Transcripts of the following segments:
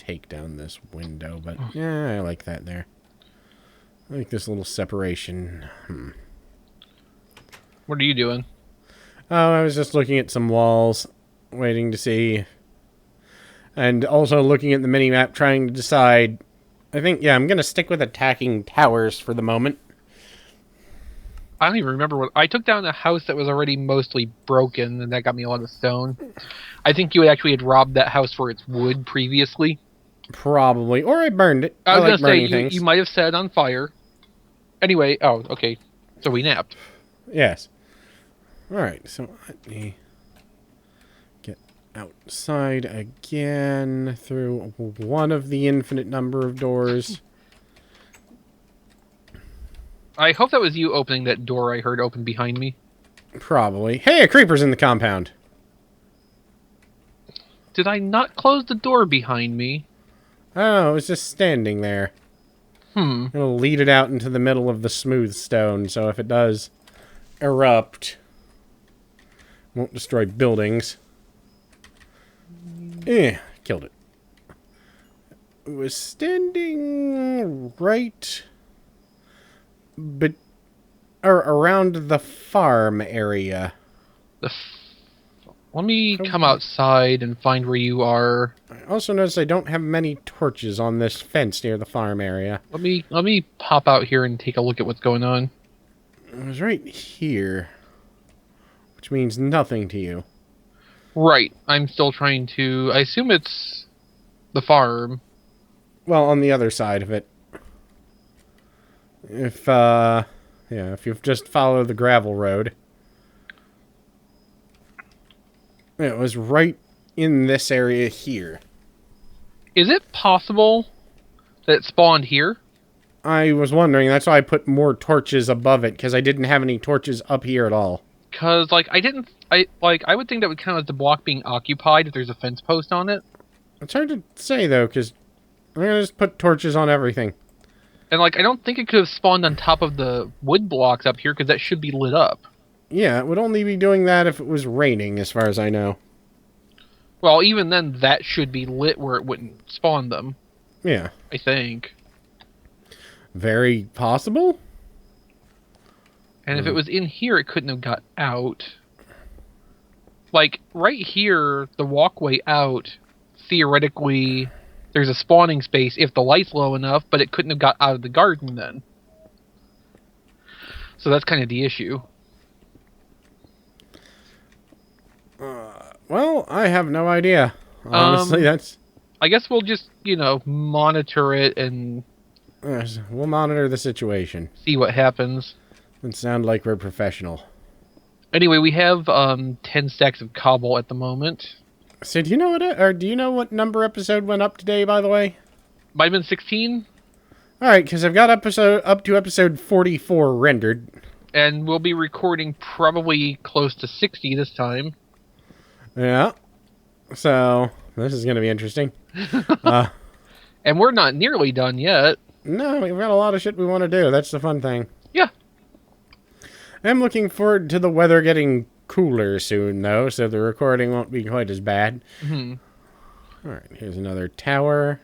take down this window, but yeah, I like that there. I like this little separation. What are you doing? Oh, I was just looking at some walls, waiting to see. And also looking at the mini-map, trying to decide. I think, yeah, I'm going to stick with attacking towers for the moment. I don't even remember what... I took down a house that was already mostly broken, and that got me a lot of stone. I think you actually had robbed that house for its wood previously. Probably. Or I burned it. I was like going to burning say, things. you might have set it on fire. Anyway, oh, okay. So we napped. Yes. Alright, so let me get outside again through one of the infinite number of doors. I hope that was you opening that door I heard open behind me. Probably. Hey, a creeper's in the compound. Did I not close the door behind me? Oh, it was just standing there. It'll lead it out into the middle of the smooth stone, so if it does erupt, it won't destroy buildings. Killed it. It was standing right around the farm area. Let me come outside and find where you are. I also noticed I don't have many torches on this fence near the farm area. Let me pop out here and take a look at what's going on. It was right here, which means nothing to you. Right. I'm still trying to... I assume it's the farm. Well, on the other side of it. If you just follow the gravel road. It was right in this area here. Is it possible that it spawned here? I was wondering, that's why I put more torches above it, because I didn't have any torches up here at all. Because, I would think that would count as the block being occupied if there's a fence post on it. It's hard to say, though, because I'm going to just put torches on everything. And, I don't think it could have spawned on top of the wood blocks up here, because that should be lit up. Yeah, it would only be doing that if it was raining, as far as I know. Well, even then, that should be lit where it wouldn't spawn them. Yeah. I think. Very possible? And if it was in here, it couldn't have got out. Right here, the walkway out, theoretically, there's a spawning space if the light's low enough, but it couldn't have got out of the garden then. So that's kind of the issue. Well, I have no idea. Honestly, that's... I guess we'll just, monitor it and... Yes, we'll monitor the situation. See what happens. It sound like we're professional. Anyway, we have 10 stacks of cobble at the moment. So do you know what number episode went up today, by the way? Might have been 16. Alright, because I've got up to episode 44 rendered. And we'll be recording probably close to 60 this time. Yeah. So, this is going to be interesting. And we're not nearly done yet. No, we've got a lot of shit we want to do. That's the fun thing. Yeah. I'm looking forward to the weather getting cooler soon, though, so the recording won't be quite as bad. Alright, here's another tower.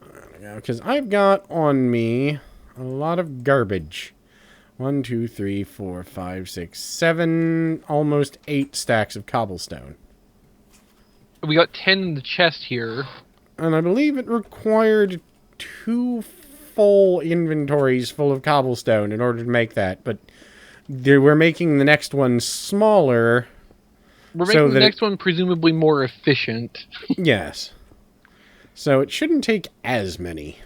There we go, because I've got on me a lot of garbage. 1, 2, 3, 4, 5, 6, 7, almost 8 stacks of cobblestone. We got 10 in the chest here. And I believe it required 2 full inventories full of cobblestone in order to make that, but we're making the next one smaller. We're making the next one presumably more efficient. Yes. So it shouldn't take as many.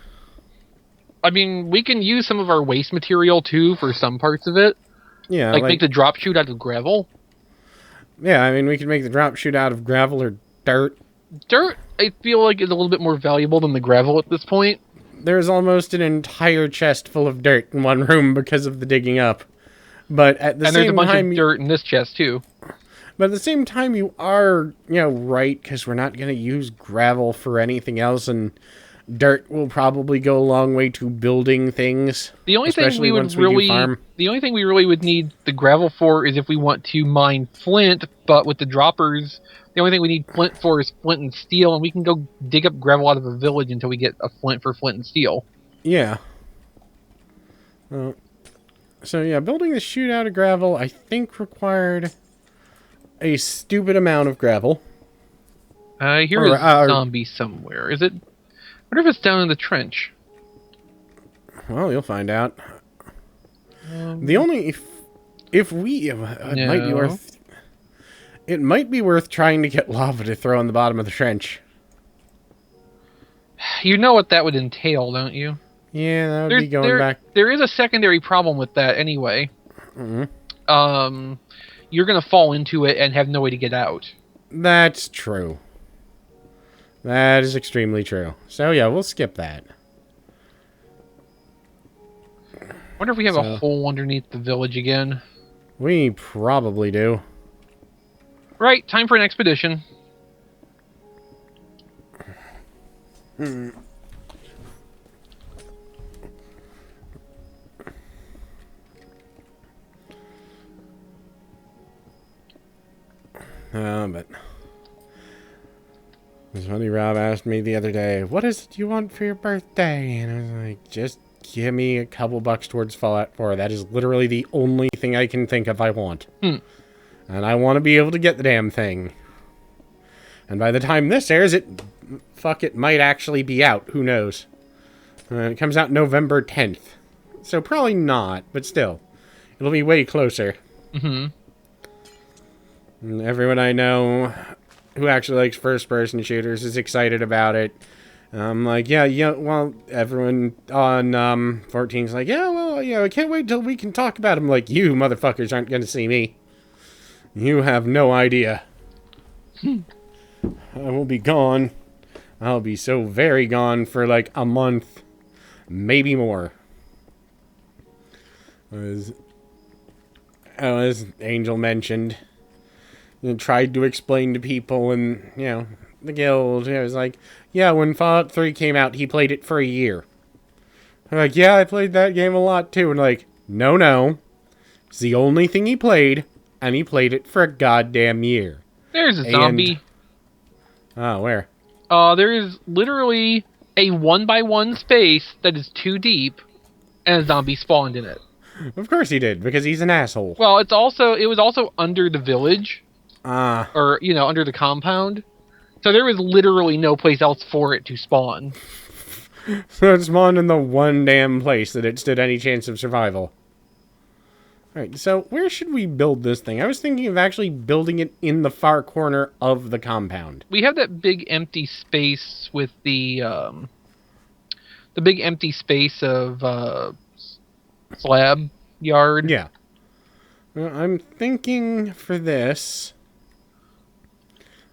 I mean, we can use some of our waste material, too, for some parts of it. Yeah. Like make the drop chute out of gravel. Yeah, I mean, we can make the drop chute out of gravel or dirt. Dirt, I feel like, is a little bit more valuable than the gravel at this point. There's almost an entire chest full of dirt in one room because of the digging up. But at the same time... And there's a bunch of dirt in this chest, too. But at the same time, you are, right, because we're not going to use gravel for anything else, and Dirt will probably go a long way to building things. The only thing especially we would once we do really, farm. the only thing we really would need the gravel for is if we want to mine flint. But with the droppers, the only thing we need flint for is flint and steel, and we can go dig up gravel out of a village until we get a flint for flint and steel. Yeah. So yeah, building the chute out of gravel, I think required a stupid amount of gravel. I hear a zombie somewhere. Is it? I wonder if it's down in the trench. Well, you'll find out. The only if we it might be worth. It might be worth trying to get lava to throw in the bottom of the trench. You know what that would entail, don't you? Yeah, that would be going back. There is a secondary problem with that anyway. Mm-hmm. You're gonna fall into it and have no way to get out. That's true. That is extremely true. So yeah, we'll skip that. Wonder if we have a hole underneath the village again. We probably do. Right, time for an expedition. But it was funny. Rob asked me the other day, "What is it you want for your birthday?" And I was like, "Just give me a couple bucks towards Fallout 4. That is literally the only thing I can think of I want. And I want to be able to get the damn thing. And by the time this airs, it might actually be out. Who knows? It comes out November 10th. So probably not, but still. It'll be way closer. Mm-hmm. And everyone I know who actually likes first-person shooters is excited about it. I'm like, yeah, well, everyone on 14's like, yeah, well, I can't wait till we can talk about them. Like, you motherfuckers aren't going to see me. You have no idea. I will be gone. I'll be so very gone for like a month, maybe more. As Angel mentioned, tried to explain to people and, the guild, it was like, yeah, when Fallout 3 came out, he played it for a year. I'm like, yeah, I played that game a lot too. And like, no. It's the only thing he played, and he played it for a goddamn year. There's a zombie. Oh, where? There is literally a 1x1 space that is too deep, and a zombie spawned in it. Of course he did, because he's an asshole. Well, it was also under the village. Or, under the compound. So there was literally no place else for it to spawn. So it spawned in the one damn place that it stood any chance of survival. Alright, so where should we build this thing? I was thinking of actually building it in the far corner of the compound. We have that big empty space with the big empty space of slab yard. Yeah. Well, I'm thinking for this...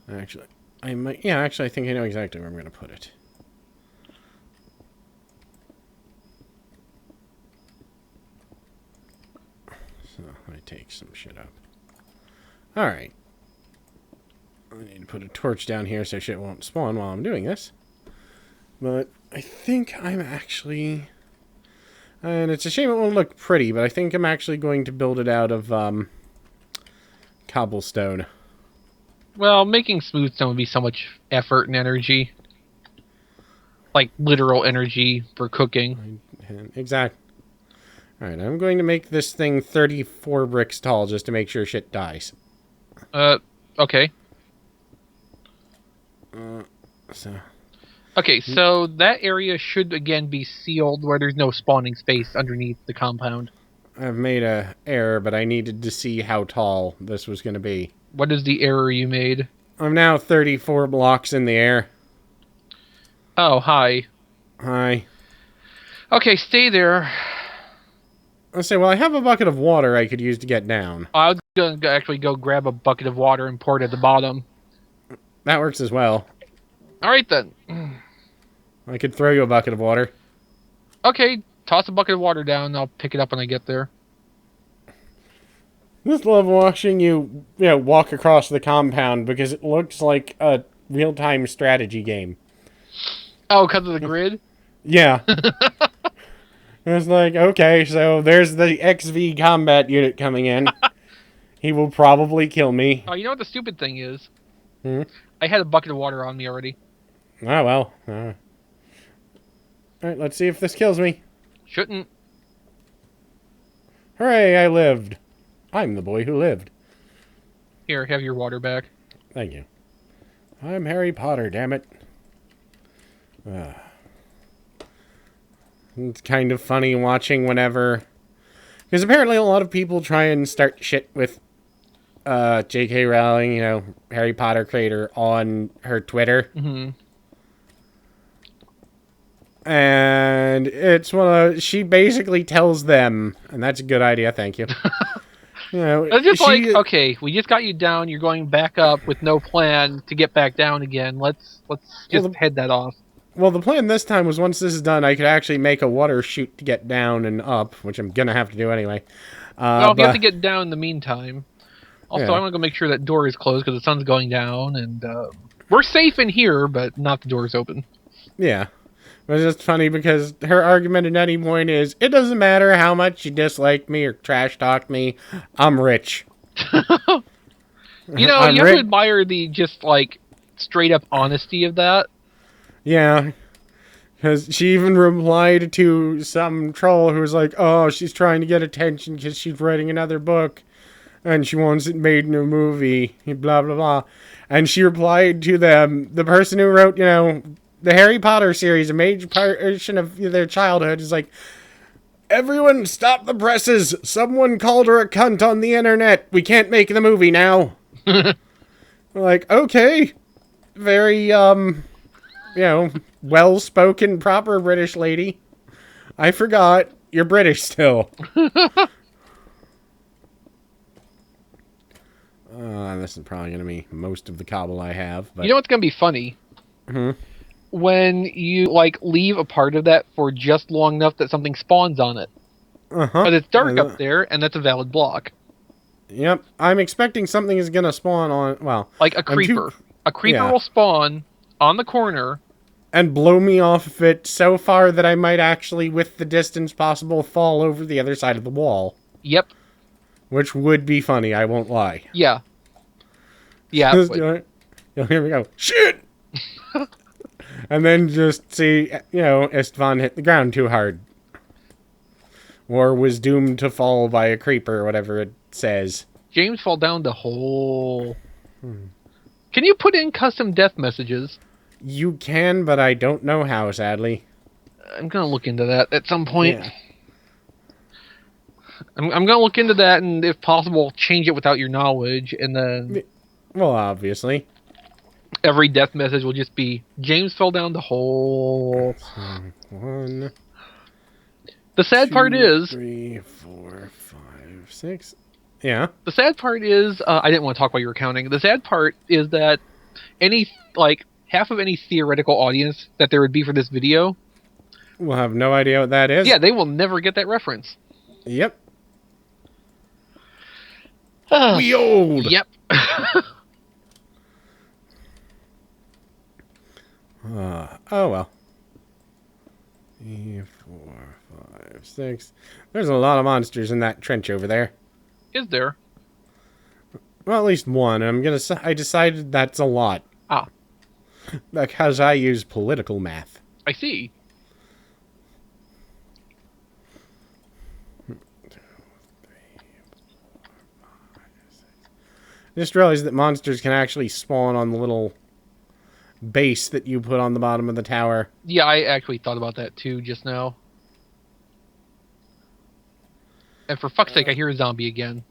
Actually, I might... Yeah, actually, I think I know exactly where I'm going to put it. So, let me take some shit up. Alright. I need to put a torch down here so shit won't spawn while I'm doing this. But I think I'm actually... And it's a shame it won't look pretty, but I think I'm actually going to build it out of cobblestone. Well, making smooth stone would be so much effort and energy. Like, literal energy for cooking. Exactly. Alright, I'm going to make this thing 34 bricks tall just to make sure shit dies. Okay. Okay, so that area should again be sealed where there's no spawning space underneath the compound. I've made a error, but I needed to see how tall this was going to be. What is the error you made? I'm now 34 blocks in the air. Oh, hi. Hi. Okay, stay there. I say, well, I have a bucket of water I could use to get down. I was going to actually go grab a bucket of water and pour it at the bottom. That works as well. Alright then. I could throw you a bucket of water. Okay, toss a bucket of water down and I'll pick it up when I get there. I just love watching you walk across the compound because it looks like a real-time strategy game. Oh, because of the grid? Yeah. It was like, okay, so there's the XV combat unit coming in. He will probably kill me. Oh, you know what the stupid thing is? Hmm? I had a bucket of water on me already. Oh, well. Alright, let's see if this kills me. Shouldn't. Hooray, I lived. I'm the boy who lived. Here, have your water back. Thank you. I'm Harry Potter, damn it. It's kind of funny watching whenever... Because apparently a lot of people try and start shit with J.K. Rowling, you know, Harry Potter creator, on her Twitter. Mm-hmm. And it's one of... She basically tells them, and that's a good idea, thank you. You know, It's just like, okay, we just got you down. You're going back up with no plan to get back down again. Let's just head that off. Well, the plan this time was once this is done, I could actually make a water chute to get down and up, which I'm gonna have to do anyway. Well, if you have to get down in the meantime. Also, Yeah. I want to go make sure that door is closed because the sun's going down, and we're safe in here, but not the doors open. Yeah. It was just funny because her argument at any point is, it doesn't matter how much you dislike me or trash talk me, I'm rich. You know, I'm you have rich. to admire the just, like, straight-up honesty of that. Yeah. Because she even replied to some troll who was like, oh, she's trying to get attention because she's writing another book and she wants it made in a movie, blah, blah, blah. And she replied to them, the person who wrote, you know, the Harry Potter series, a major portion of their childhood, is like, everyone stop the presses. Someone called her a cunt on the internet. We can't make the movie now. Like, okay. Very, you know, well-spoken, proper British lady. I forgot. You're British still. This is probably going to be most of the cobble I have. But You know what's going to be funny? Mhm. When you, like, leave a part of that for just long enough that something spawns on it. Uh-huh. But it's dark up there, and that's a valid block. Yep. I'm expecting something is going to spawn on, well... Like a I'm creeper. A creeper yeah. will spawn on the corner. And blow me off of it so far that I might actually, with the distance possible, fall over the other side of the wall. Yep. Which would be funny, I won't lie. Yeah. Yeah. but- You'll hear me go, shit! And then just see, you know, Istvan hit the ground too hard. Or was doomed to fall by a creeper, or whatever it says. James fall down the hole. Can you put in custom death messages? You can, but I don't know how, sadly. I'm gonna look into that at some point. Yeah. I'm gonna look into that, and if possible, change it without your knowledge, and then Well, obviously. every death message will just be James fell down the hole. 1, The sad part 2, is 3, 4, 5, 6. Yeah. the sad part is I didn't want to talk while you were counting. The sad part is that any half of any theoretical audience that there would be for this video, We'll have no idea what that is. yeah, they will never get that reference. Yep. We old. Yep. Oh well. 3, 4, 5, 6. There's a lot of monsters in that trench over there. Is there? Well, at least one. I decided that's a lot. Ah, Because I use political math. I see. I just realized that monsters can actually spawn on the little base that you put on the bottom of the tower. Yeah, I actually thought about that too just now. And for fuck's sake, I hear a zombie again.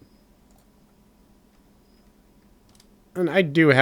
And I do have